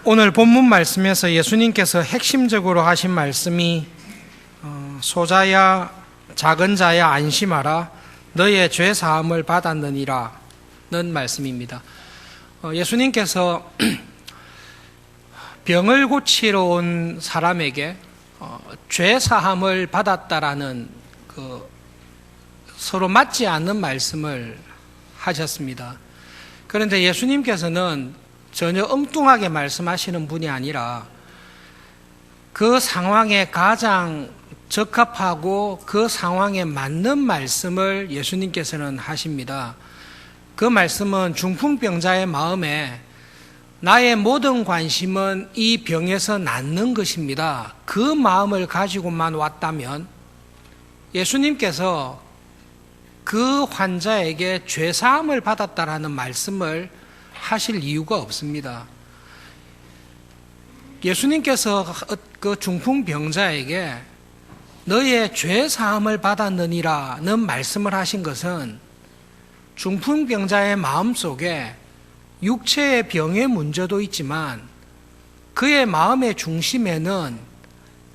오늘 본문 말씀에서 예수님께서 핵심적으로 하신 말씀이 소자야 작은 자야 안심하라 너의 죄 사함을 받았느니라 는 말씀입니다. 예수님께서 병을 고치러 온 사람에게 죄 사함을 받았다라는 서로 맞지 않는 말씀을 하셨습니다. 그런데 예수님께서는 전혀 엉뚱하게 말씀하시는 분이 아니라 그 상황에 가장 적합하고 그 상황에 맞는 말씀을 예수님께서는 하십니다. 그 말씀은 중풍병자의 마음에 나의 모든 관심은 이 병에서 낫는 것입니다. 그 마음을 가지고만 왔다면 예수님께서 그 환자에게 죄사함을 받았다라는 말씀을 하실 이유가 없습니다. 예수님께서 그 중풍병자에게 너의 죄사함을 받았느니라는 말씀을 하신 것은 중풍병자의 마음속에 육체의 병의 문제도 있지만 그의 마음의 중심에는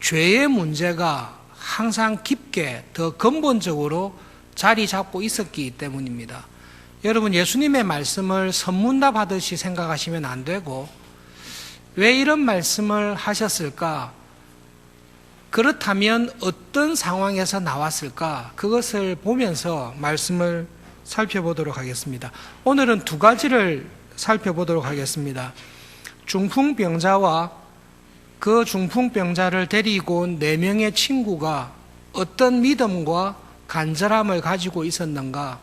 죄의 문제가 항상 깊게 더 근본적으로 자리 잡고 있었기 때문입니다. 여러분, 예수님의 말씀을 선문답 하듯이 생각하시면 안 되고 왜 이런 말씀을 하셨을까? 그렇다면 어떤 상황에서 나왔을까? 그것을 보면서 말씀을 살펴보도록 하겠습니다. 오늘은 두 가지를 살펴보도록 하겠습니다. 중풍병자와 그 중풍병자를 데리고 온 4명의 친구가 어떤 믿음과 간절함을 가지고 있었는가?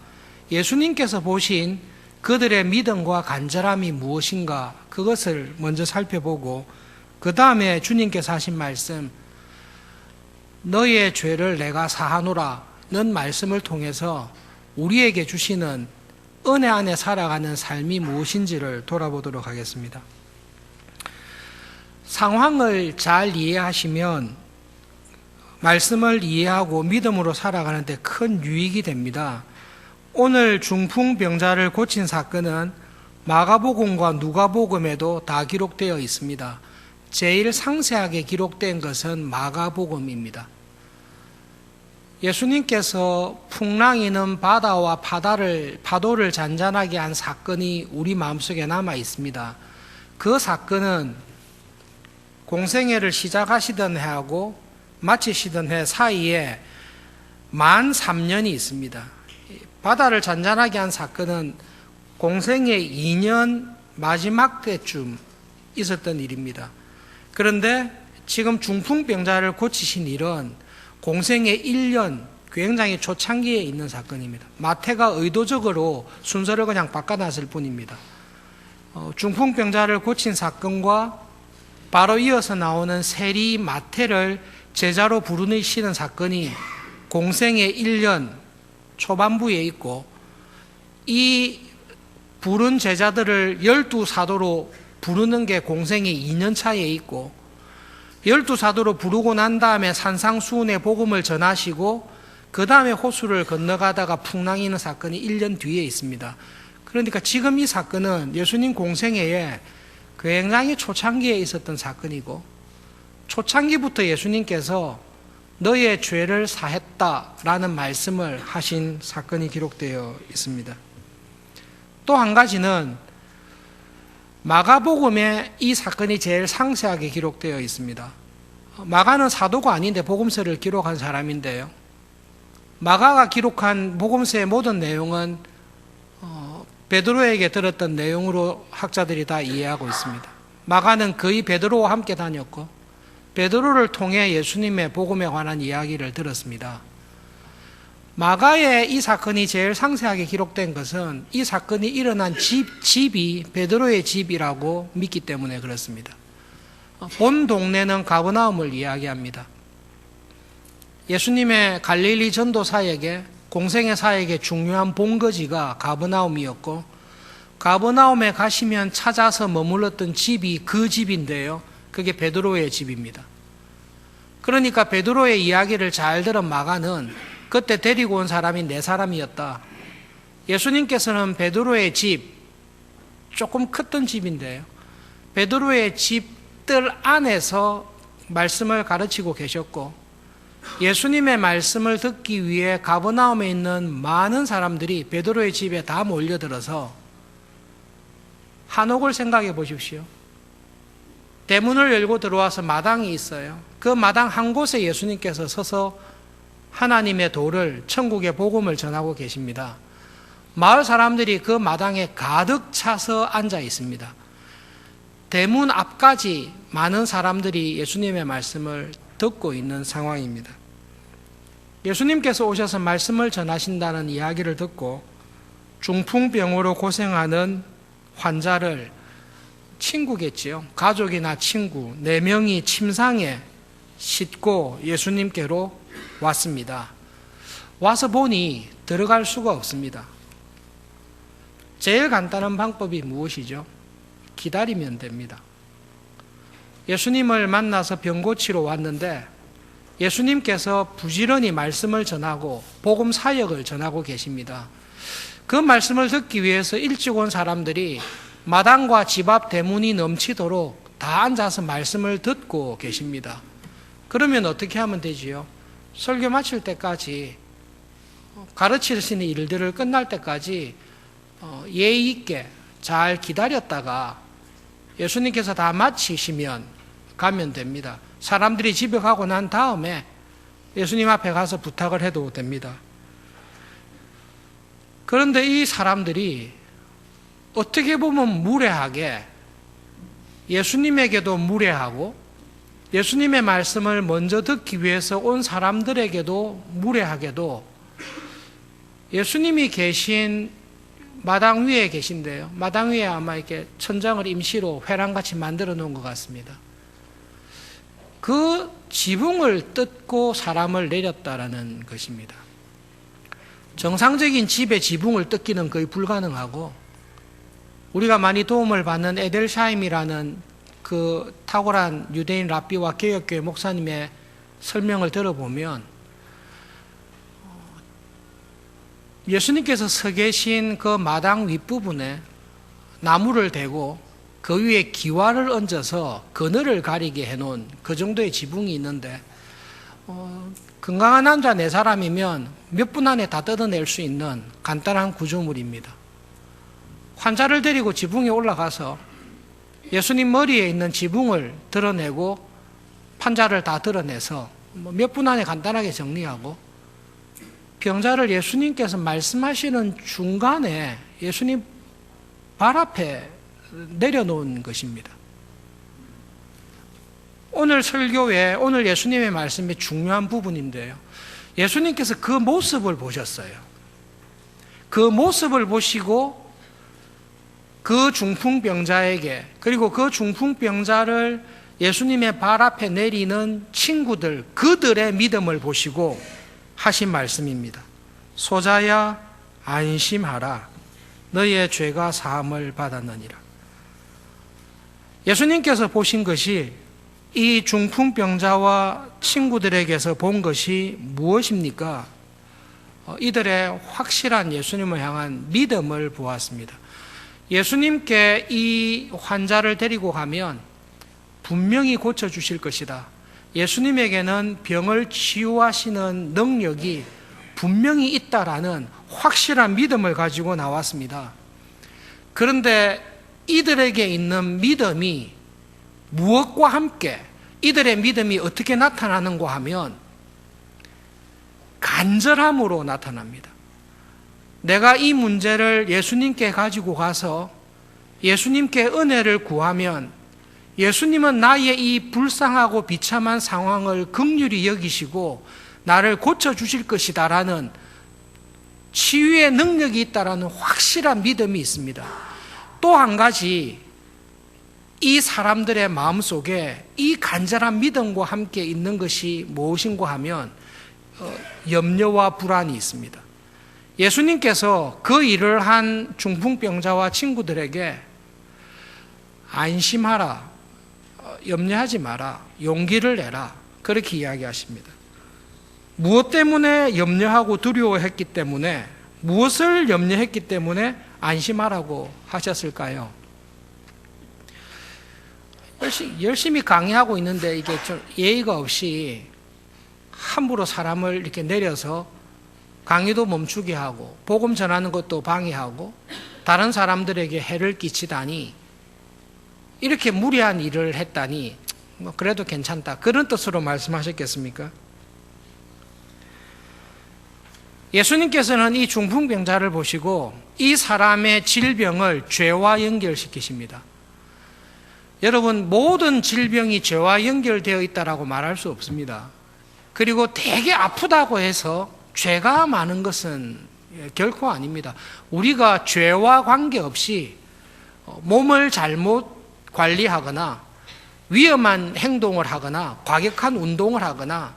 예수님께서 보신 그들의 믿음과 간절함이 무엇인가? 그것을 먼저 살펴보고 그 다음에 주님께서 하신 말씀 너의 죄를 내가 사하노라 는 말씀을 통해서 우리에게 주시는 은혜 안에 살아가는 삶이 무엇인지를 돌아보도록 하겠습니다. 상황을 잘 이해하시면 말씀을 이해하고 믿음으로 살아가는 데 큰 유익이 됩니다. 오늘 중풍병자를 고친 사건은 마가복음과 누가복음에도 다 기록되어 있습니다. 제일 상세하게 기록된 것은 마가복음입니다. 예수님께서 풍랑이는 바다와 파도를 잔잔하게 한 사건이 우리 마음속에 남아 있습니다. 그 사건은 공생애를 시작하시던 해하고 마치시던 해 사이에 만 3년이 있습니다. 바다를 잔잔하게 한 사건은 공생애 2년 마지막 때쯤 있었던 일입니다. 그런데 지금 중풍병자를 고치신 일은 공생애 1년 굉장히 초창기에 있는 사건입니다. 마태가 의도적으로 순서를 그냥 바꿔놨을 뿐입니다. 중풍병자를 고친 사건과 바로 이어서 나오는 세리 마태를 제자로 부르시는 사건이 공생애 1년 초반부에 있고 이 부른 제자들을 12사도로 부르는 게 공생애 2년 차에 있고 12사도로 부르고 난 다음에 산상수훈의 복음을 전하시고 그 다음에 호수를 건너가다가 풍랑이는 사건이 1년 뒤에 있습니다. 그러니까 지금 이 사건은 예수님 공생애에 굉장히 초창기에 있었던 사건이고 초창기부터 예수님께서 너의 죄를 사했다라는 말씀을 하신 사건이 기록되어 있습니다. 또 한 가지는 마가복음에 이 사건이 제일 상세하게 기록되어 있습니다. 마가는 사도가 아닌데 복음서를 기록한 사람인데요. 마가가 기록한 복음서의 모든 내용은 베드로에게 들었던 내용으로 학자들이 다 이해하고 있습니다. 마가는 거의 베드로와 함께 다녔고 베드로를 통해 예수님의 복음에 관한 이야기를 들었습니다. 마가의 이 사건이 제일 상세하게 기록된 것은 이 사건이 일어난 집이 베드로의 집이라고 믿기 때문에 그렇습니다. 본 동네는 가버나움을 이야기합니다. 예수님의 갈릴리 전도사에게 공생애 사역의 중요한 본거지가 가버나움이었고 가버나움에 가시면 찾아서 머물렀던 집이 그 집인데요. 그게 베드로의 집입니다. 그러니까 베드로의 이야기를 잘 들은 마가는 그때 데리고 온 사람이 4사람이었다. 예수님께서는 베드로의 집, 조금 컸던 집인데요. 베드로의 집들 안에서 말씀을 가르치고 계셨고, 예수님의 말씀을 듣기 위해 가버나움에 있는 많은 사람들이 베드로의 집에 다 몰려들어서 한옥을 생각해 보십시오. 대문을 열고 들어와서 마당이 있어요. 그 마당 한 곳에 예수님께서 서서 하나님의 도를, 천국의 복음을 전하고 계십니다. 마을 사람들이 그 마당에 가득 차서 앉아 있습니다. 대문 앞까지 많은 사람들이 예수님의 말씀을 듣고 있는 상황입니다. 예수님께서 오셔서 말씀을 전하신다는 이야기를 듣고 중풍병으로 고생하는 환자를, 친구겠지요, 가족이나 친구 4명이 침상에 싣고 예수님께로 왔습니다. 와서 보니 들어갈 수가 없습니다. 제일 간단한 방법이 무엇이죠? 기다리면 됩니다. 예수님을 만나서 병 고치러 왔는데 예수님께서 부지런히 말씀을 전하고 복음 사역을 전하고 계십니다. 그 말씀을 듣기 위해서 일찍 온 사람들이 마당과 집 앞 대문이 넘치도록 다 앉아서 말씀을 듣고 계십니다. 그러면 어떻게 하면 되지요? 설교 마칠 때까지, 가르칠 수 있는 일들을 끝날 때까지 예의 있게 잘 기다렸다가 예수님께서 다 마치시면 가면 됩니다. 사람들이 집에 가고 난 다음에 예수님 앞에 가서 부탁을 해도 됩니다. 그런데 이 사람들이 어떻게 보면 무례하게, 예수님에게도 무례하고 예수님의 말씀을 먼저 듣기 위해서 온 사람들에게도 무례하게도 예수님이 계신 마당 위에 계신데요. 마당 위에 아마 이렇게 천장을 임시로 회랑같이 만들어 놓은 것 같습니다. 그 지붕을 뜯고 사람을 내렸다라는 것입니다. 정상적인 집의 지붕을 뜯기는 거의 불가능하고, 우리가 많이 도움을 받는 에델샤임이라는 그 탁월한 유대인 랍비와 개혁교회 목사님의 설명을 들어보면 예수님께서 서 계신 그 마당 윗부분에 나무를 대고 그 위에 기와를 얹어서 그늘을 가리게 해놓은 그 정도의 지붕이 있는데, 건강한 남자 4사람이면 몇 분 안에 다 뜯어낼 수 있는 간단한 구조물입니다. 환자를 데리고 지붕에 올라가서 예수님 머리에 있는 지붕을 드러내고 판자를 다 드러내서 몇 분 안에 간단하게 정리하고, 병자를 예수님께서 말씀하시는 중간에 예수님 발 앞에 내려놓은 것입니다. 오늘 설교에, 오늘 예수님의 말씀의 중요한 부분인데요, 예수님께서 그 모습을 보셨어요. 그 모습을 보시고 그 중풍병자에게, 그리고 그 중풍병자를 예수님의 발 앞에 내리는 친구들, 그들의 믿음을 보시고 하신 말씀입니다. 소자야 안심하라, 너의 죄가 사함을 받았느니라. 예수님께서 보신 것이, 이 중풍병자와 친구들에게서 본 것이 무엇입니까? 이들의 확실한 예수님을 향한 믿음을 보았습니다. 예수님께 이 환자를 데리고 가면 분명히 고쳐주실 것이다. 예수님에게는 병을 치유하시는 능력이 분명히 있다라는 확실한 믿음을 가지고 나왔습니다. 그런데 이들에게 있는 믿음이 무엇과 함께, 이들의 믿음이 어떻게 나타나는가 하면 간절함으로 나타납니다. 내가 이 문제를 예수님께 가지고 가서 예수님께 은혜를 구하면 예수님은 나의 이 불쌍하고 비참한 상황을 긍휼히 여기시고 나를 고쳐주실 것이다 라는 치유의 능력이 있다라는 확실한 믿음이 있습니다. 또 한 가지, 이 사람들의 마음속에 이 간절한 믿음과 함께 있는 것이 무엇인가 하면 염려와 불안이 있습니다. 예수님께서 그 일을 한 중풍병자와 친구들에게 안심하라, 염려하지 마라, 용기를 내라, 그렇게 이야기하십니다. 무엇 때문에 염려하고 두려워했기 때문에, 무엇을 염려했기 때문에 안심하라고 하셨을까요? 열심히 강의하고 있는데 이게 좀 예의가 없이 함부로 사람을 이렇게 내려서 강의도 멈추게 하고 복음 전하는 것도 방해하고 다른 사람들에게 해를 끼치다니, 이렇게 무리한 일을 했다니 뭐 그래도 괜찮다, 그런 뜻으로 말씀하셨겠습니까? 예수님께서는 이 중풍병자를 보시고 이 사람의 질병을 죄와 연결시키십니다. 여러분, 모든 질병이 죄와 연결되어 있다라고 말할 수 없습니다. 그리고 되게 아프다고 해서 죄가 많은 것은 결코 아닙니다. 우리가 죄와 관계없이 몸을 잘못 관리하거나 위험한 행동을 하거나 과격한 운동을 하거나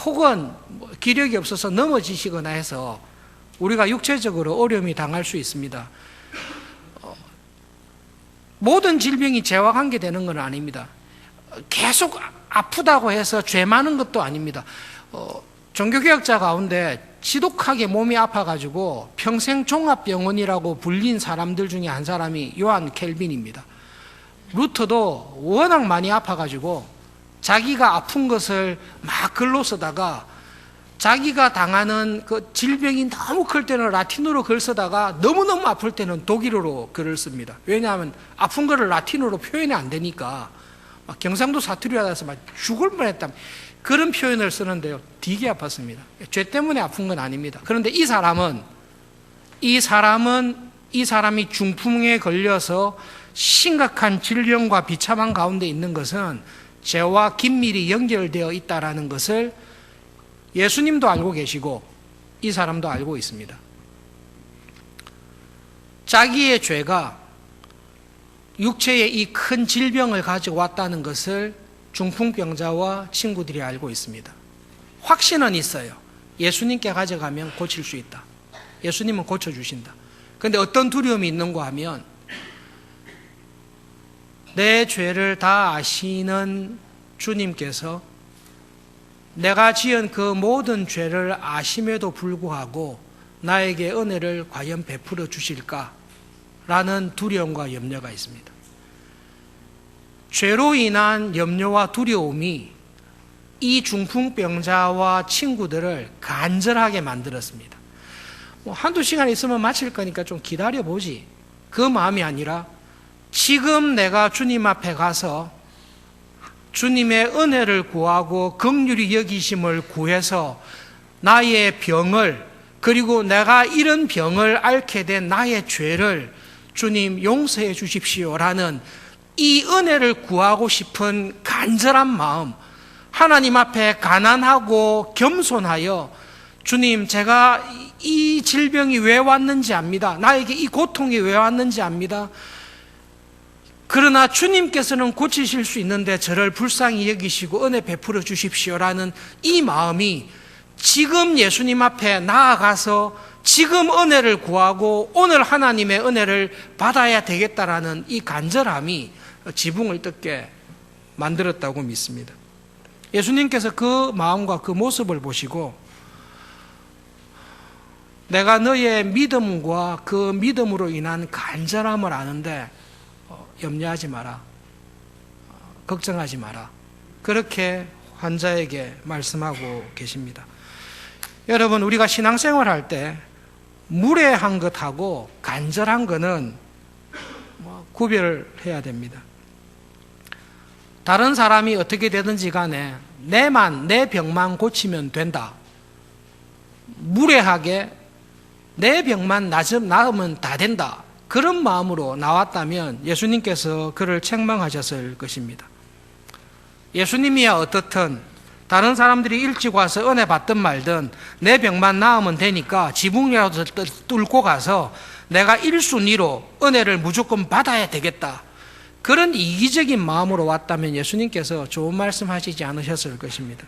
혹은 기력이 없어서 넘어지시거나 해서 우리가 육체적으로 어려움이 당할 수 있습니다. 모든 질병이 죄와 관계되는 건 아닙니다. 계속 아프다고 해서 죄 많은 것도 아닙니다. 종교개혁자 가운데 지독하게 몸이 아파가지고 평생 종합병원이라고 불린 사람들 중에 한 사람이 요한 켈빈입니다. 루터도 워낙 많이 아파가지고 자기가 아픈 것을 막 글로 쓰다가 자기가 당하는 그 질병이 너무 클 때는 라틴어로 글 쓰다가 너무너무 아플 때는 독일어로 글을 씁니다. 왜냐하면 아픈 거를 라틴어로 표현이 안 되니까 막 경상도 사투리 하다서 막 죽을 뻔했다, 그런 표현을 쓰는데요, 되게 아팠습니다. 죄 때문에 아픈 건 아닙니다. 그런데 이 사람이 중풍에 걸려서 심각한 질병과 비참한 가운데 있는 것은 죄와 긴밀히 연결되어 있다는 것을 예수님도 알고 계시고 이 사람도 알고 있습니다. 자기의 죄가 육체의 이 큰 질병을 가지고 왔다는 것을 중풍병자와 친구들이 알고 있습니다. 확신은 있어요. 예수님께 가져가면 고칠 수 있다. 예수님은 고쳐주신다. 그런데 어떤 두려움이 있는가 하면 내 죄를 다 아시는 주님께서 내가 지은 그 모든 죄를 아심에도 불구하고 나에게 은혜를 과연 베풀어 주실까라는 두려움과 염려가 있습니다. 죄로 인한 염려와 두려움이 이 중풍병자와 친구들을 간절하게 만들었습니다. 한두 시간 있으면 마칠 거니까 좀 기다려보지, 그 마음이 아니라 지금 내가 주님 앞에 가서 주님의 은혜를 구하고 긍휼히 여기심을 구해서 나의 병을, 그리고 내가 이런 병을 앓게 된 나의 죄를 주님 용서해 주십시오라는 이 은혜를 구하고 싶은 간절한 마음, 하나님 앞에 가난하고 겸손하여 주님, 제가 이 질병이 왜 왔는지 압니다. 나에게 이 고통이 왜 왔는지 압니다. 그러나 주님께서는 고치실 수 있는데 저를 불쌍히 여기시고 은혜 베풀어 주십시오라는 이 마음이 지금 예수님 앞에 나아가서 지금 은혜를 구하고 오늘 하나님의 은혜를 받아야 되겠다라는 이 간절함이 지붕을 뜯게 만들었다고 믿습니다. 예수님께서 그 마음과 그 모습을 보시고 내가 너의 믿음과 그 믿음으로 인한 간절함을 아는데 염려하지 마라, 걱정하지 마라, 그렇게 환자에게 말씀하고 계십니다. 여러분, 우리가 신앙생활할 때 무례한 것하고 간절한 것은 구별해야 됩니다. 다른 사람이 어떻게 되든지 간에 내 병만 고치면 된다, 무례하게 내 병만 나으면 다 된다, 그런 마음으로 나왔다면 예수님께서 그를 책망하셨을 것입니다. 예수님이야 어떻든 다른 사람들이 일찍 와서 은혜 받든 말든 내 병만 나으면 되니까 지붕이라도 뚫고 가서 내가 1순위로 은혜를 무조건 받아야 되겠다, 그런 이기적인 마음으로 왔다면 예수님께서 좋은 말씀 하시지 않으셨을 것입니다.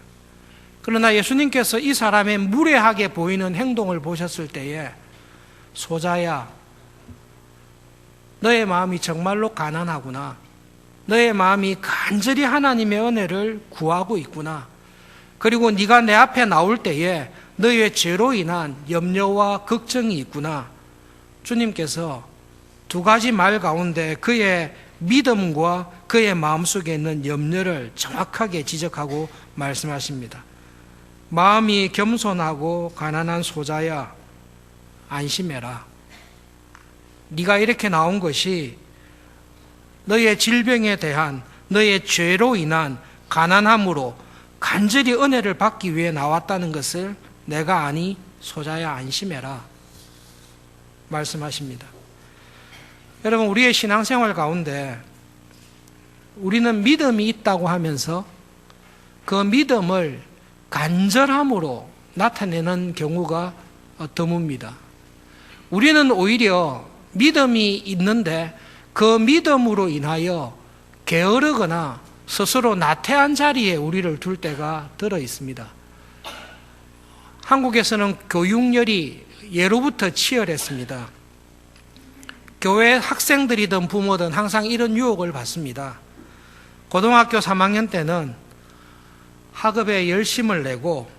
그러나 예수님께서 이 사람의 무례하게 보이는 행동을 보셨을 때에 소자야, 너의 마음이 정말로 가난하구나, 너의 마음이 간절히 하나님의 은혜를 구하고 있구나, 그리고 네가 내 앞에 나올 때에 너의 죄로 인한 염려와 걱정이 있구나, 주님께서 두 가지 말 가운데 그의 믿음과 그의 마음속에 있는 염려를 정확하게 지적하고 말씀하십니다. 마음이 겸손하고 가난한 소자야, 안심해라. 네가 이렇게 나온 것이 너의 질병에 대한, 너의 죄로 인한 가난함으로 간절히 은혜를 받기 위해 나왔다는 것을 내가 아니, 소자야 안심해라 말씀하십니다. 여러분, 우리의 신앙생활 가운데 우리는 믿음이 있다고 하면서 그 믿음을 간절함으로 나타내는 경우가 드뭅니다. 우리는 오히려 믿음이 있는데 그 믿음으로 인하여 게으르거나 스스로 나태한 자리에 우리를 둘 때가 들어 있습니다. 한국에서는 교육열이 예로부터 치열했습니다. 교회 학생들이든 부모든 항상 이런 유혹을 받습니다. 고등학교 3학년 때는 학업에 열심을 내고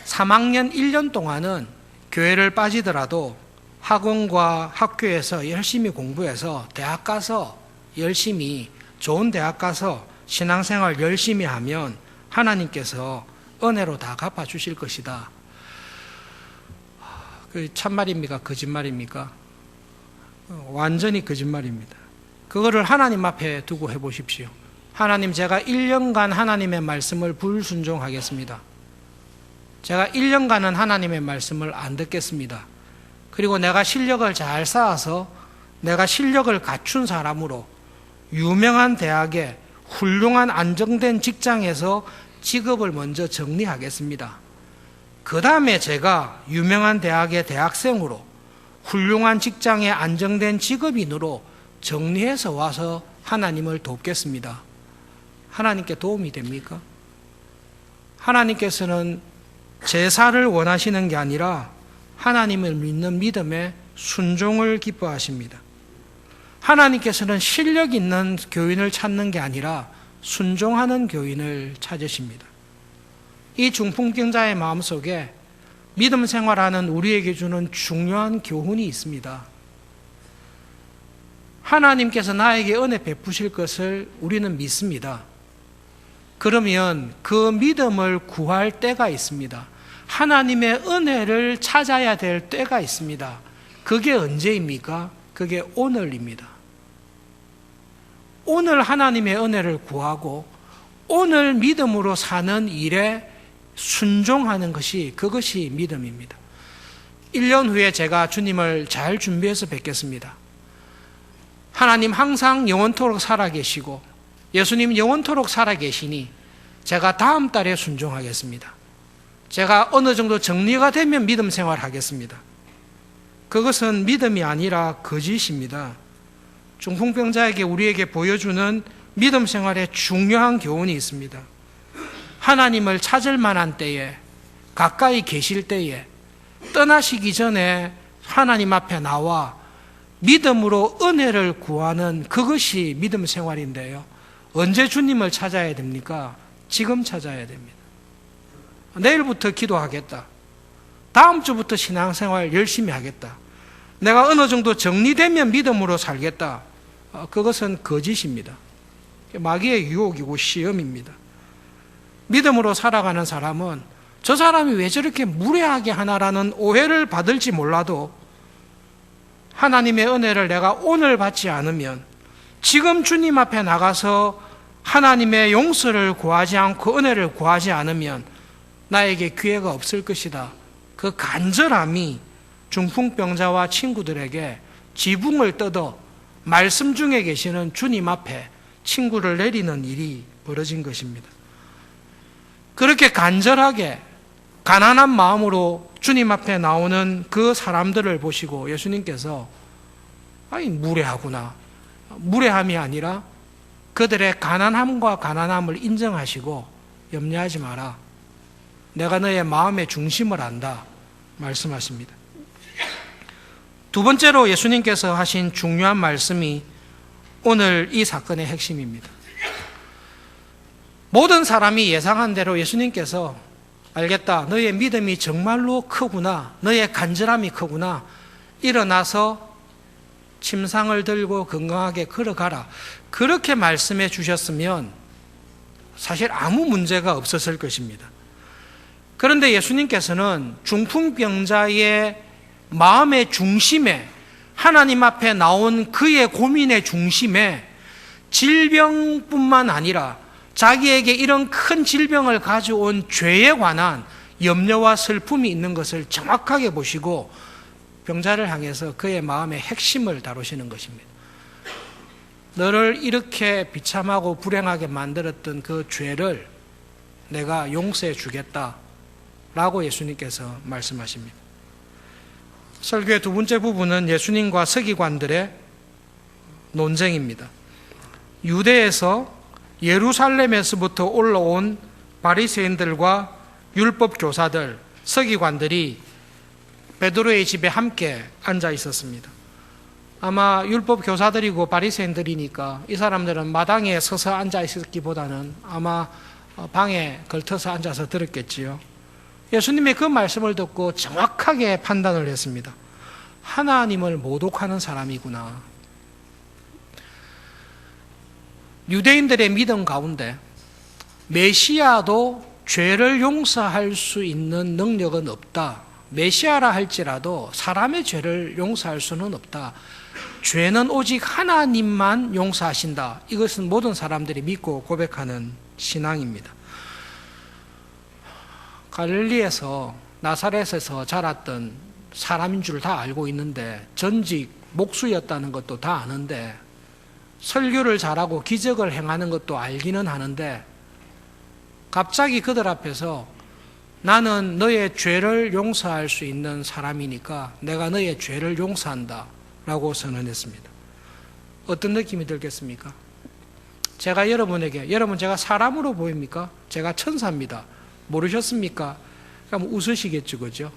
3학년 1년 동안은 교회를 빠지더라도 학원과 학교에서 열심히 공부해서 대학 가서 열심히 좋은 대학 가서 신앙생활 열심히 하면 하나님께서 은혜로 다 갚아주실 것이다. 그 참말입니까? 거짓말입니까? 완전히 거짓말입니다. 그거를 하나님 앞에 두고 해보십시오. 하나님, 제가 1년간 하나님의 말씀을 불순종하겠습니다. 제가 1년간은 하나님의 말씀을 안 듣겠습니다. 그리고 내가 실력을 잘 쌓아서 내가 실력을 갖춘 사람으로 유명한 대학에 훌륭한 안정된 직장에서 직업을 먼저 정리하겠습니다. 그 다음에 제가 유명한 대학의 대학생으로 훌륭한 직장에 안정된 직업인으로 정리해서 와서 하나님을 돕겠습니다. 하나님께 도움이 됩니까? 하나님께서는 제사를 원하시는 게 아니라 하나님을 믿는 믿음에 순종을 기뻐하십니다. 하나님께서는 실력 있는 교인을 찾는 게 아니라 순종하는 교인을 찾으십니다. 이 중풍병자의 마음속에 믿음 생활하는 우리에게 주는 중요한 교훈이 있습니다. 하나님께서 나에게 은혜 베푸실 것을 우리는 믿습니다. 그러면 그 믿음을 구할 때가 있습니다. 하나님의 은혜를 찾아야 될 때가 있습니다. 그게 언제입니까? 그게 오늘입니다. 오늘 하나님의 은혜를 구하고 오늘 믿음으로 사는 일에 순종하는 것이, 그것이 믿음입니다. 1년 후에 제가 주님을 잘 준비해서 뵙겠습니다. 하나님 항상 영원토록 살아계시고 예수님 영원토록 살아계시니 제가 다음 달에 순종하겠습니다. 제가 어느 정도 정리가 되면 믿음 생활하겠습니다. 그것은 믿음이 아니라 거짓입니다. 중풍병자에게 우리에게 보여주는 믿음 생활에 중요한 교훈이 있습니다. 하나님을 찾을 만한 때에, 가까이 계실 때에, 떠나시기 전에 하나님 앞에 나와 믿음으로 은혜를 구하는 그것이 믿음 생활인데요. 언제 주님을 찾아야 됩니까? 지금 찾아야 됩니다. 내일부터 기도하겠다. 다음 주부터 신앙생활 열심히 하겠다. 내가 어느 정도 정리되면 믿음으로 살겠다. 그것은 거짓입니다. 마귀의 유혹이고 시험입니다. 믿음으로 살아가는 사람은 저 사람이 왜 저렇게 무례하게 하나라는 오해를 받을지 몰라도 하나님의 은혜를 내가 오늘 받지 않으면, 지금 주님 앞에 나가서 하나님의 용서를 구하지 않고 은혜를 구하지 않으면 나에게 기회가 없을 것이다. 그 간절함이 중풍병자와 친구들에게 지붕을 뜯어 말씀 중에 계시는 주님 앞에 친구를 내리는 일이 벌어진 것입니다. 그렇게 간절하게 가난한 마음으로 주님 앞에 나오는 그 사람들을 보시고 예수님께서 아니 무례하구나, 무례함이 아니라 그들의 가난함과 가난함을 인정하시고 염려하지 마라, 내가 너의 마음의 중심을 안다 말씀하십니다. 두 번째로 예수님께서 하신 중요한 말씀이 오늘 이 사건의 핵심입니다. 모든 사람이 예상한 대로 예수님께서 알겠다, 너의 믿음이 정말로 크구나, 너의 간절함이 크구나, 일어나서 침상을 들고 건강하게 걸어가라. 그렇게 말씀해 주셨으면 사실 아무 문제가 없었을 것입니다. 그런데 예수님께서는 중풍병자의 마음의 중심에, 하나님 앞에 나온 그의 고민의 중심에 질병뿐만 아니라 자기에게 이런 큰 질병을 가져온 죄에 관한 염려와 슬픔이 있는 것을 정확하게 보시고 병자를 향해서 그의 마음의 핵심을 다루시는 것입니다. 너를 이렇게 비참하고 불행하게 만들었던 그 죄를 내가 용서해 주겠다라고 예수님께서 말씀하십니다. 설교의 두 번째 부분은 예수님과 서기관들의 논쟁입니다. 유대에서 예루살렘에서부터 올라온 바리새인들과 율법 교사들, 서기관들이 베드로의 집에 함께 앉아 있었습니다. 아마 율법 교사들이고 바리새인들이니까 이 사람들은 마당에 서서 앉아 있었기보다는 아마 방에 걸터서 앉아서 들었겠지요. 예수님의 그 말씀을 듣고 정확하게 판단을 했습니다. 하나님을 모독하는 사람이구나. 유대인들의 믿음 가운데 메시아도 죄를 용서할 수 있는 능력은 없다. 메시아라 할지라도 사람의 죄를 용서할 수는 없다. 죄는 오직 하나님만 용서하신다. 이것은 모든 사람들이 믿고 고백하는 신앙입니다. 갈릴리에서 나사렛에서 자랐던 사람인 줄 다 알고 있는데 전직 목수였다는 것도 다 아는데 설교를 잘하고 기적을 행하는 것도 알기는 하는데 갑자기 그들 앞에서 나는 너의 죄를 용서할 수 있는 사람이니까 내가 너의 죄를 용서한다 라고 선언했습니다. 어떤 느낌이 들겠습니까? 제가 여러분에게, 여러분 제가 사람으로 보입니까? 제가 천사입니다. 모르셨습니까? 그럼 웃으시겠죠, 그죠?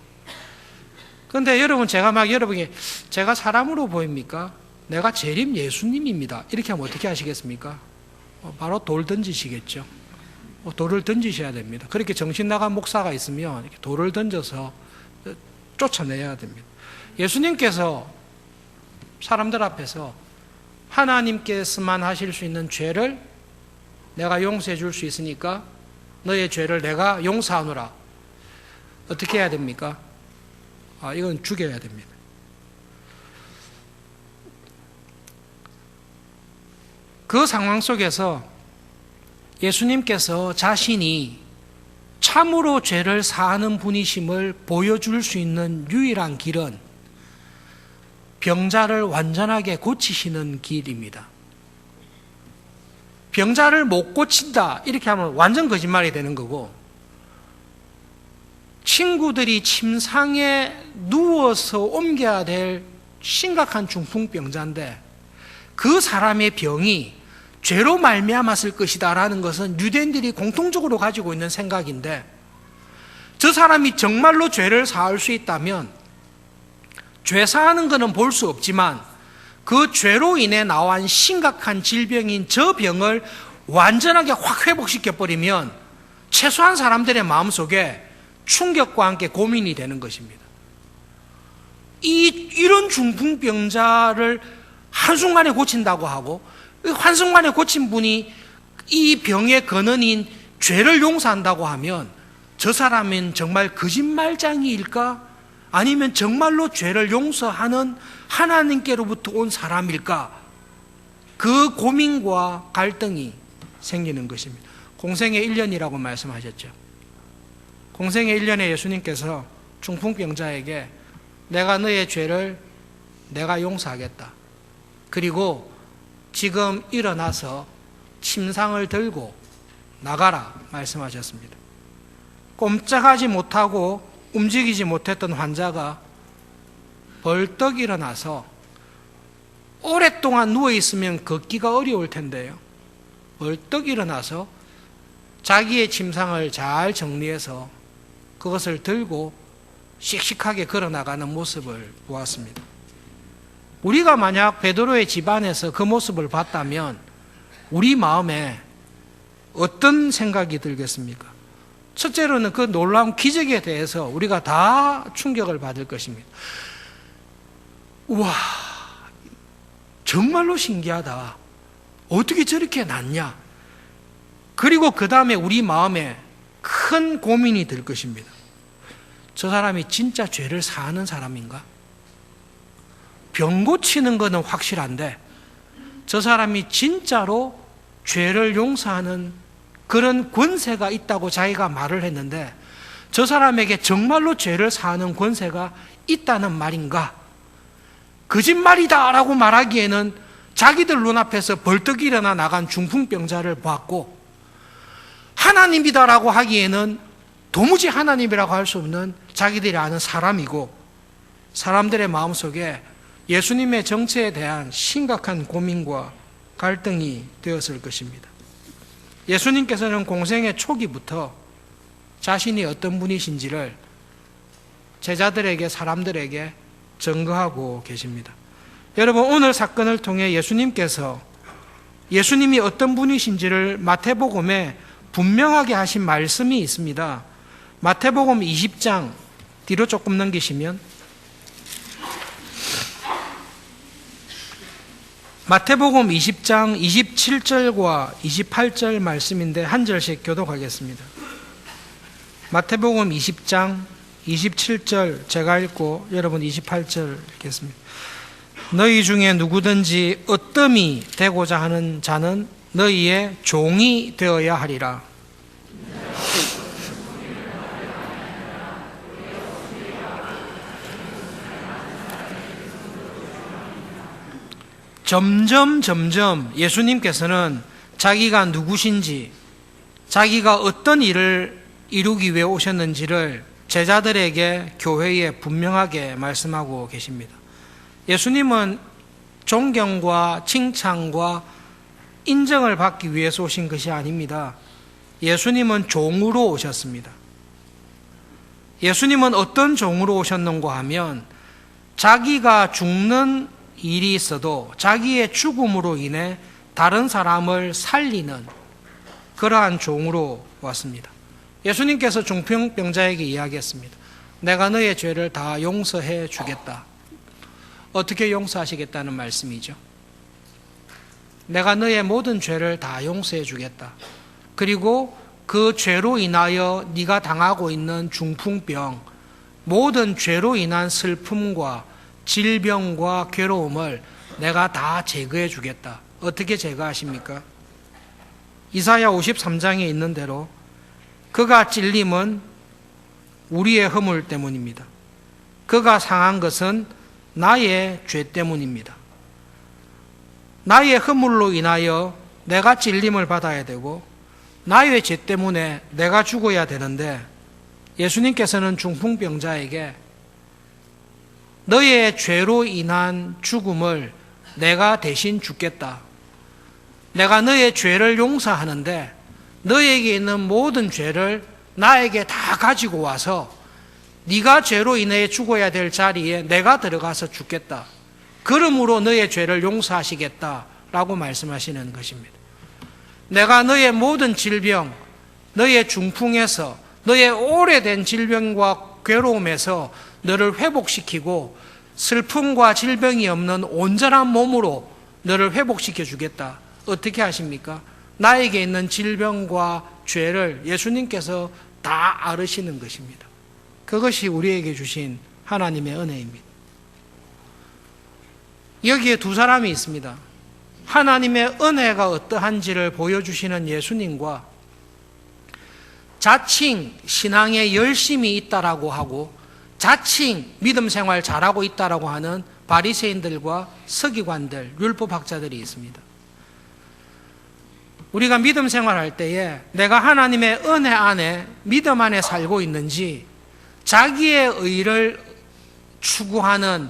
그런데 여러분 제가 막 여러분에게 제가 사람으로 보입니까? 내가 재림 예수님입니다. 이렇게 하면 어떻게 하시겠습니까? 바로 돌 던지시겠죠. 돌을 던지셔야 됩니다. 그렇게 정신 나간 목사가 있으면 이렇게 돌을 던져서 쫓아내야 됩니다. 예수님께서 사람들 앞에서 하나님께서만 하실 수 있는 죄를 내가 용서해 줄 수 있으니까 너의 죄를 내가 용서하노라. 어떻게 해야 됩니까? 이건 죽여야 됩니다. 그 상황 속에서 예수님께서 자신이 참으로 죄를 사하는 분이심을 보여줄 수 있는 유일한 길은 병자를 완전하게 고치시는 길입니다. 병자를 못 고친다 이렇게 하면 완전 거짓말이 되는 거고, 친구들이 침상에 누워서 옮겨야 될 심각한 중풍병자인데 그 사람의 병이 죄로 말미암았을 것이다 라는 것은 유대인들이 공통적으로 가지고 있는 생각인데, 저 사람이 정말로 죄를 사할 수 있다면 죄 사하는 것은 볼 수 없지만 그 죄로 인해 나온 심각한 질병인 저 병을 완전하게 확 회복시켜버리면 최소한 사람들의 마음속에 충격과 함께 고민이 되는 것입니다. 이런 중풍병자를 한순간에 고친다고 하고, 한순간에 고친 분이 이 병의 근원인 죄를 용서한다고 하면 저 사람은 정말 거짓말장이일까? 아니면 정말로 죄를 용서하는 하나님께로부터 온 사람일까? 그 고민과 갈등이 생기는 것입니다. 공생의 1년이라고 말씀하셨죠. 공생의 1년에 예수님께서 중풍병자에게 내가 너의 죄를 내가 용서하겠다. 그리고 지금 일어나서 침상을 들고 나가라 말씀하셨습니다. 꼼짝하지 못하고 움직이지 못했던 환자가 벌떡 일어나서, 오랫동안 누워있으면 걷기가 어려울 텐데요, 벌떡 일어나서 자기의 침상을 잘 정리해서 그것을 들고 씩씩하게 걸어나가는 모습을 보았습니다. 우리가 만약 베드로의 집안에서 그 모습을 봤다면 우리 마음에 어떤 생각이 들겠습니까? 첫째로는 그 놀라운 기적에 대해서 우리가 다 충격을 받을 것입니다. 우와, 정말로 신기하다. 어떻게 저렇게 낫냐? 그리고 그 다음에 우리 마음에 큰 고민이 들 것입니다. 저 사람이 진짜 죄를 사하는 사람인가? 병 고치는 것은 확실한데 저 사람이 진짜로 죄를 용서하는 그런 권세가 있다고 자기가 말을 했는데 저 사람에게 정말로 죄를 사하는 권세가 있다는 말인가? 거짓말이다 라고 말하기에는 자기들 눈앞에서 벌떡 일어나 나간 중풍병자를 보았고, 하나님이다 라고 하기에는 도무지 하나님이라고 할 수 없는 자기들이 아는 사람이고, 사람들의 마음속에 예수님의 정체에 대한 심각한 고민과 갈등이 되었을 것입니다. 예수님께서는 공생의 초기부터 자신이 어떤 분이신지를 제자들에게, 사람들에게 증거하고 계십니다. 여러분, 오늘 사건을 통해 예수님이 어떤 분이신지를 마태복음에 분명하게 하신 말씀이 있습니다. 마태복음 20장 뒤로 조금 넘기시면, 마태복음 20장 27절과 28절 말씀인데 한 절씩 교독하겠습니다. 마태복음 20장 27절 제가 읽고 여러분 28절 읽겠습니다. 너희 중에 누구든지 으뜸이 되고자 하는 자는 너희의 종이 되어야 하리라. 점점 예수님께서는 자기가 누구신지, 자기가 어떤 일을 이루기 위해 오셨는지를 제자들에게, 교회에 분명하게 말씀하고 계십니다. 예수님은 존경과 칭찬과 인정을 받기 위해서 오신 것이 아닙니다. 예수님은 종으로 오셨습니다. 예수님은 어떤 종으로 오셨는가 하면, 자기가 죽는 일이 있어도 자기의 죽음으로 인해 다른 사람을 살리는 그러한 종으로 왔습니다. 예수님께서 중풍병자에게 이야기했습니다. 내가 너의 죄를 다 용서해 주겠다. 어떻게 용서하시겠다는 말씀이죠? 내가 너의 모든 죄를 다 용서해 주겠다. 그리고 그 죄로 인하여 네가 당하고 있는 중풍병, 모든 죄로 인한 슬픔과 질병과 괴로움을 내가 다 제거해 주겠다. 어떻게 제거하십니까? 이사야 53장에 있는 대로 그가 찔림은 우리의 허물 때문입니다. 그가 상한 것은 나의 죄 때문입니다. 나의 허물로 인하여 내가 찔림을 받아야 되고 나의 죄 때문에 내가 죽어야 되는데, 예수님께서는 중풍병자에게 너의 죄로 인한 죽음을 내가 대신 죽겠다. 내가 너의 죄를 용서하는데 너에게 있는 모든 죄를 나에게 다 가지고 와서 네가 죄로 인해 죽어야 될 자리에 내가 들어가서 죽겠다. 그러므로 너의 죄를 용서하시겠다라고 말씀하시는 것입니다. 내가 너의 모든 질병, 너의 중풍에서, 너의 오래된 질병과 괴로움에서 너를 회복시키고 슬픔과 질병이 없는 온전한 몸으로 너를 회복시켜 주겠다. 어떻게 하십니까? 나에게 있는 질병과 죄를 예수님께서 다 앓으시는 것입니다. 그것이 우리에게 주신 하나님의 은혜입니다. 여기에 두 사람이 있습니다. 하나님의 은혜가 어떠한지를 보여주시는 예수님과 자칭 신앙에 열심이 있다라고 하고 자칭 믿음 생활 잘하고 있다라고 하는 바리새인들과 서기관들, 율법학자들이 있습니다. 우리가 믿음 생활할 때에 내가 하나님의 은혜 안에, 믿음 안에 살고 있는지, 자기의 의를 추구하는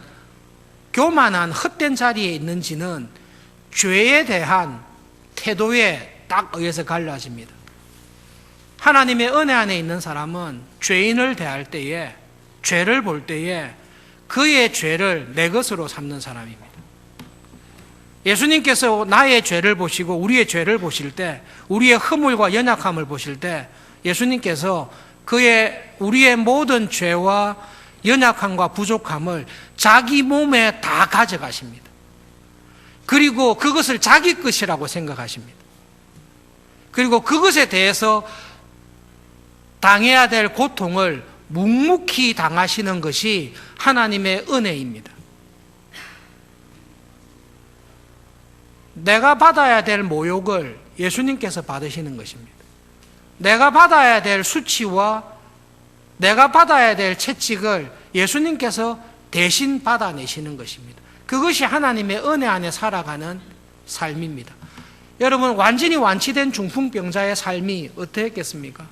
교만한 헛된 자리에 있는지는 죄에 대한 태도에 딱 의해서 갈라집니다. 하나님의 은혜 안에 있는 사람은 죄인을 대할 때에, 죄를 볼 때에 그의 죄를 내 것으로 삼는 사람입니다. 예수님께서 나의 죄를 보시고 우리의 죄를 보실 때, 우리의 허물과 연약함을 보실 때 예수님께서 우리의 모든 죄와 연약함과 부족함을 자기 몸에 다 가져가십니다. 그리고 그것을 자기 것이라고 생각하십니다. 그리고 그것에 대해서 당해야 될 고통을 묵묵히 당하시는 것이 하나님의 은혜입니다. 내가 받아야 될 모욕을 예수님께서 받으시는 것입니다. 내가 받아야 될 수치와 내가 받아야 될 채찍을 예수님께서 대신 받아내시는 것입니다. 그것이 하나님의 은혜 안에 살아가는 삶입니다. 여러분, 완전히 완치된 중풍병자의 삶이 어떠했겠습니까?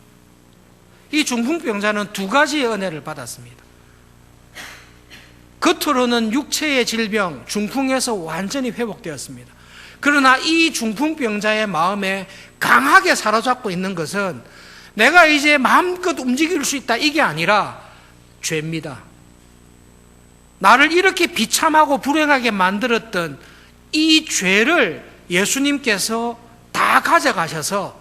이 중풍병자는 두 가지의 은혜를 받았습니다. 겉으로는 육체의 질병, 중풍에서 완전히 회복되었습니다. 그러나 이 중풍병자의 마음에 강하게 사로잡고 있는 것은 내가 이제 마음껏 움직일 수 있다, 이게 아니라 죄입니다. 나를 이렇게 비참하고 불행하게 만들었던 이 죄를 예수님께서 다 가져가셔서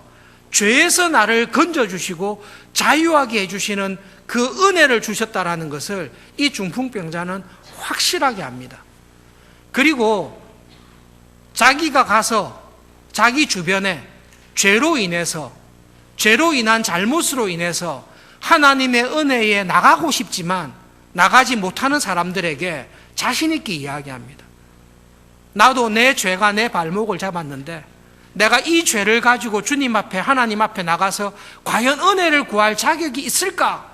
죄에서 나를 건져주시고 자유하게 해주시는 그 은혜를 주셨다라는 것을 이 중풍병자는 확실하게 합니다. 그리고 자기가 가서 자기 주변에 죄로 인한 잘못으로 인해서 하나님의 은혜에 나가고 싶지만 나가지 못하는 사람들에게 자신 있게 이야기합니다. 나도 내 죄가 내 발목을 잡았는데 내가 이 죄를 가지고 주님 앞에, 하나님 앞에 나가서 과연 은혜를 구할 자격이 있을까?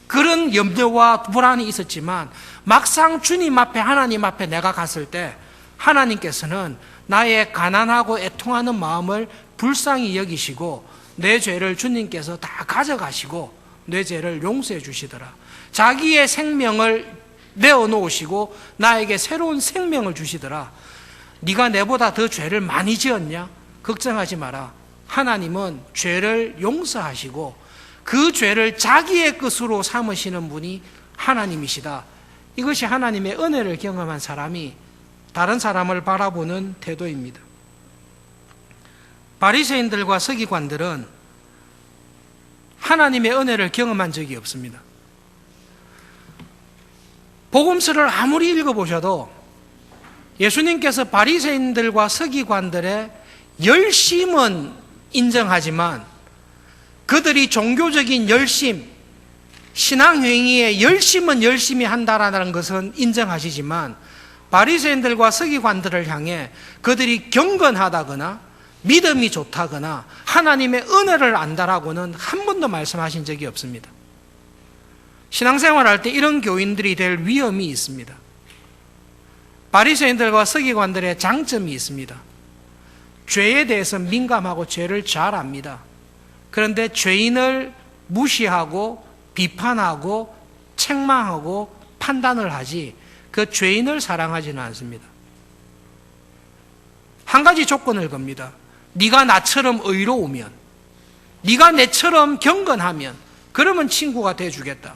그런 염려와 불안이 있었지만 막상 주님 앞에, 하나님 앞에 내가 갔을 때 하나님께서는 나의 가난하고 애통하는 마음을 불쌍히 여기시고 내 죄를 주님께서 다 가져가시고 내 죄를 용서해 주시더라. 자기의 생명을 내어놓으시고 나에게 새로운 생명을 주시더라. 네가 내보다 더 죄를 많이 지었냐? 걱정하지 마라. 하나님은 죄를 용서하시고 그 죄를 자기의 것으로 삼으시는 분이 하나님이시다. 이것이 하나님의 은혜를 경험한 사람이 다른 사람을 바라보는 태도입니다. 바리새인들과 서기관들은 하나님의 은혜를 경험한 적이 없습니다. 복음서를 아무리 읽어보셔도 예수님께서 바리새인들과 서기관들의 열심은 인정하지만 그들이 종교적인 열심, 신앙행위의 열심은 열심히 한다라는 것은 인정하시지만 바리새인들과 서기관들을 향해 그들이 경건하다거나 믿음이 좋다거나 하나님의 은혜를 안다라고는 한 번도 말씀하신 적이 없습니다. 신앙생활할 때 이런 교인들이 될 위험이 있습니다. 바리새인들과 서기관들의 장점이 있습니다. 죄에 대해서 민감하고 죄를 잘 압니다. 그런데 죄인을 무시하고 비판하고 책망하고 판단을 하지 그 죄인을 사랑하지는 않습니다. 한 가지 조건을 겁니다. 네가 나처럼 의로우면, 네가 내처럼 경건하면 그러면 친구가 돼주겠다.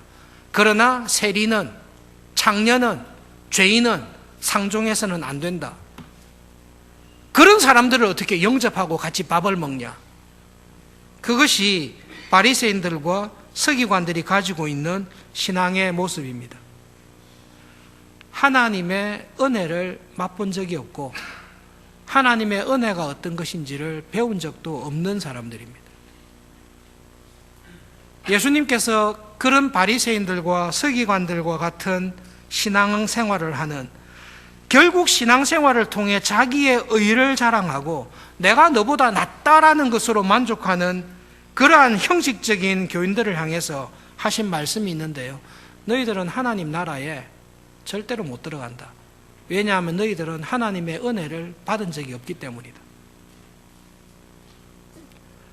그러나 세리는, 창녀는, 죄인은 상종해서는 안 된다. 그런 사람들을 어떻게 영접하고 같이 밥을 먹냐? 그것이 바리새인들과 서기관들이 가지고 있는 신앙의 모습입니다. 하나님의 은혜를 맛본 적이 없고 하나님의 은혜가 어떤 것인지를 배운 적도 없는 사람들입니다. 예수님께서 그런 바리새인들과 서기관들과 같은 신앙생활을 하는, 결국 신앙생활을 통해 자기의 의를 자랑하고 내가 너보다 낫다라는 것으로 만족하는 그러한 형식적인 교인들을 향해서 하신 말씀이 있는데요. 너희들은 하나님 나라에 절대로 못 들어간다. 왜냐하면 너희들은 하나님의 은혜를 받은 적이 없기 때문이다.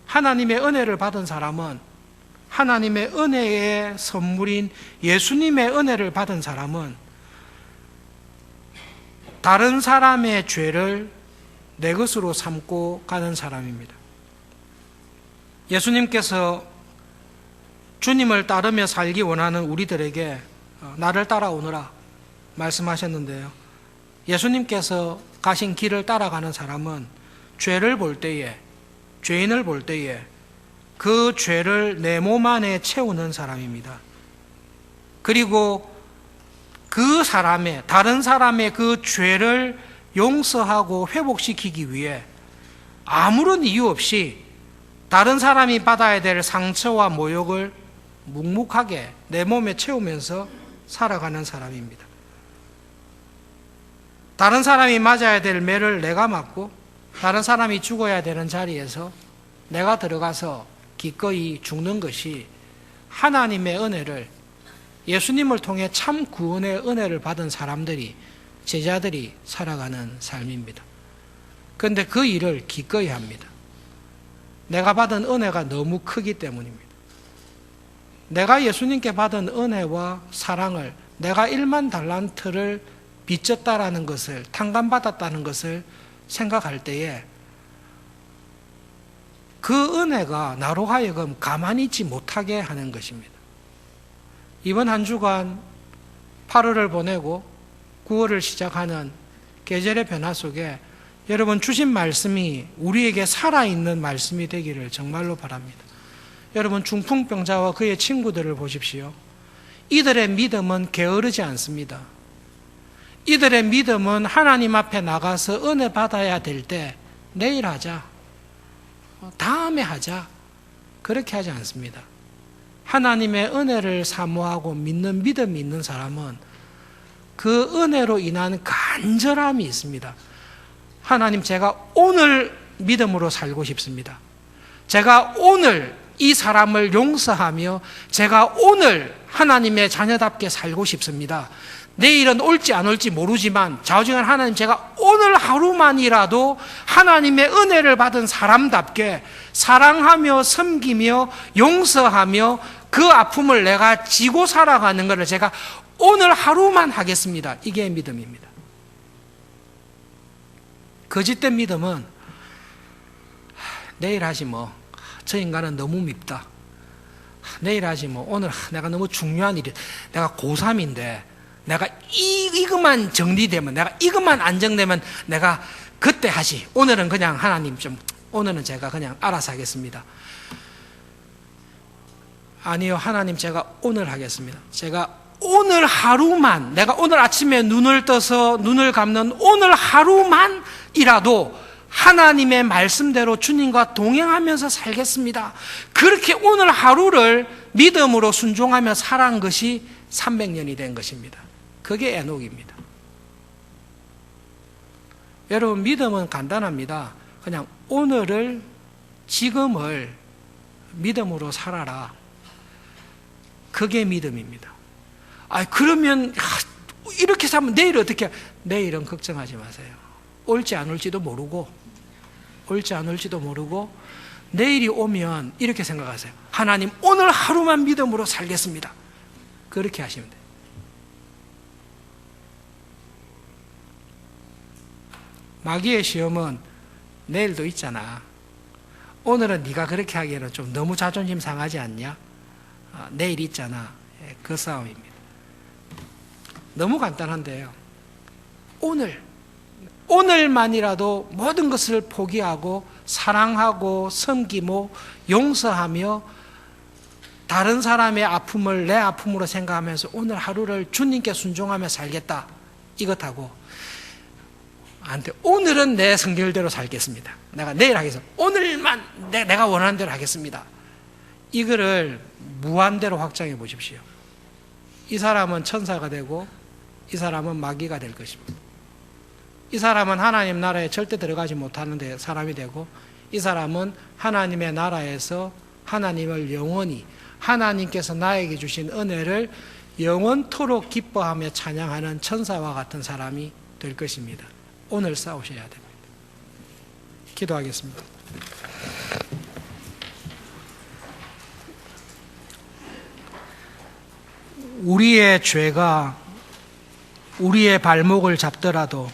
하나님의 은혜를 받은 사람은, 하나님의 은혜의 선물인 예수님의 은혜를 받은 사람은 다른 사람의 죄를 내 것으로 삼고 가는 사람입니다. 예수님께서 주님을 따르며 살기 원하는 우리들에게 나를 따라오너라 말씀하셨는데요. 예수님께서 가신 길을 따라가는 사람은 죄를 볼 때에, 죄인을 볼 때에 그 죄를 내 몸 안에 채우는 사람입니다. 그리고 그 사람의, 다른 사람의 그 죄를 용서하고 회복시키기 위해 아무런 이유 없이 다른 사람이 받아야 될 상처와 모욕을 묵묵하게 내 몸에 채우면서 살아가는 사람입니다. 다른 사람이 맞아야 될 매를 내가 맞고 다른 사람이 죽어야 되는 자리에서 내가 들어가서 기꺼이 죽는 것이 하나님의 은혜를, 예수님을 통해 참 구원의 은혜를 받은 사람들이, 제자들이 살아가는 삶입니다. 그런데 그 일을 기꺼이 합니다. 내가 받은 은혜가 너무 크기 때문입니다. 내가 예수님께 받은 은혜와 사랑을, 내가 1만 달란트를 빚졌다라는 것을, 탕감받았다는 것을 생각할 때에 그 은혜가 나로 하여금 가만히 있지 못하게 하는 것입니다. 이번 한 주간 8월을 보내고 9월을 시작하는 계절의 변화 속에 여러분 주신 말씀이 우리에게 살아있는 말씀이 되기를 정말로 바랍니다. 여러분 중풍병자와 그의 친구들을 보십시오. 이들의 믿음은 게으르지 않습니다. 이들의 믿음은 하나님 앞에 나가서 은혜 받아야 될 때 내일 하자, 다음에 하자, 그렇게 하지 않습니다. 하나님의 은혜를 사모하고 믿는 믿음이 있는 사람은 그 은혜로 인한 간절함이 있습니다. 하나님, 제가 오늘 믿음으로 살고 싶습니다. 제가 오늘 이 사람을 용서하며 제가 오늘 하나님의 자녀답게 살고 싶습니다. 내일은 올지 안 올지 모르지만 좌우지간 하나님, 제가 오늘 하루만이라도 하나님의 은혜를 받은 사람답게 사랑하며 섬기며 용서하며 그 아픔을 내가 지고 살아가는 것을 제가 오늘 하루만 하겠습니다. 이게 믿음입니다. 거짓된 믿음은 내일 하지 뭐, 저 인간은 너무 밉다, 내일 하지 뭐, 오늘 내가 너무 중요한 일이, 내가 고3인데 내가 이것만 정리되면, 내가 이것만 안정되면 내가 그때 하지, 오늘은 그냥 하나님 오늘은 제가 그냥 알아서 하겠습니다. 아니요, 하나님, 제가 오늘 하겠습니다. 제가 오늘 하루만, 내가 오늘 아침에 눈을 떠서 눈을 감는 오늘 하루만이라도 하나님의 말씀대로 주님과 동행하면서 살겠습니다. 그렇게 오늘 하루를 믿음으로 순종하며 살아간 것이 300년이 된 것입니다. 그게 에녹입니다. 여러분, 믿음은 간단합니다. 그냥 오늘을, 지금을 믿음으로 살아라. 그게 믿음입니다. 그러면 이렇게 살면 내일 어떻게, 내일은 걱정하지 마세요. 올지 안 올지도 모르고, 내일이 오면 이렇게 생각하세요. 하나님, 오늘 하루만 믿음으로 살겠습니다. 그렇게 하시면 돼요. 마귀의 시험은 내일도 있잖아. 오늘은 네가 그렇게 하기에는 좀 너무 자존심 상하지 않냐? 내일 있잖아. 그 싸움입니다. 너무 간단한데요. 오늘만이라도 모든 것을 포기하고 사랑하고 섬기고 용서하며 다른 사람의 아픔을 내 아픔으로 생각하면서 오늘 하루를 주님께 순종하며 살겠다. 이것하고 오늘은 내 성결대로 살겠습니다. 내가 내일 하겠습니다. 오늘만 내가 원하는 대로 하겠습니다. 이거를 무한대로 확장해 보십시오. 이 사람은 천사가 되고 이 사람은 마귀가 될 것입니다. 이 사람은 하나님 나라에 절대 들어가지 못하는 사람이 되고 이 사람은 하나님의 나라에서 하나님을 영원히, 하나님께서 나에게 주신 은혜를 영원토록 기뻐하며 찬양하는 천사와 같은 사람이 될 것입니다. 오늘 싸우셔야 됩니다. 기도하겠습니다. 우리의 죄가 우리의 발목을 잡더라도,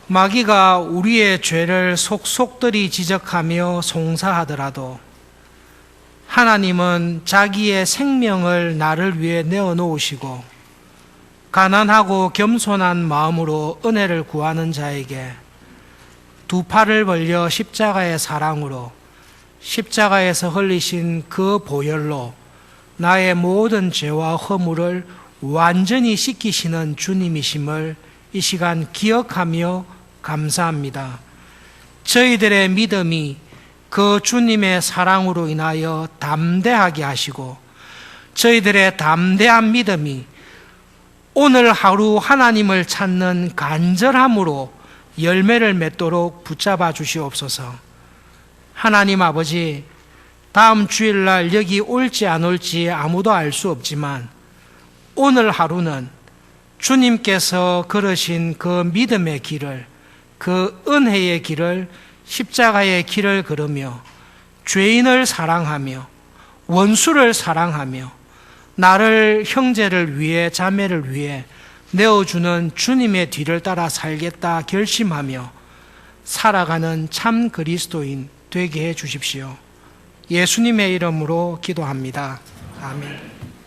마귀가 우리의 죄를 속속들이 지적하며 송사하더라도 하나님은 자기의 생명을 나를 위해 내어놓으시고 가난하고 겸손한 마음으로 은혜를 구하는 자에게 두 팔을 벌려 십자가의 사랑으로, 십자가에서 흘리신 그 보혈로 나의 모든 죄와 허물을 완전히 씻기시는 주님이심을 이 시간 기억하며 감사합니다. 저희들의 믿음이 그 주님의 사랑으로 인하여 담대하게 하시고 저희들의 담대한 믿음이 오늘 하루 하나님을 찾는 간절함으로 열매를 맺도록 붙잡아 주시옵소서. 하나님 아버지, 다음 주일날 여기 올지 안 올지 아무도 알 수 없지만 오늘 하루는 주님께서 걸으신 그 믿음의 길을, 그 은혜의 길을, 십자가의 길을 걸으며 죄인을 사랑하며 원수를 사랑하며 나를, 형제를 위해, 자매를 위해 내어주는 주님의 뒤를 따라 살겠다 결심하며 살아가는 참 그리스도인 되게 해 주십시오. 예수님의 이름으로 기도합니다. 아멘.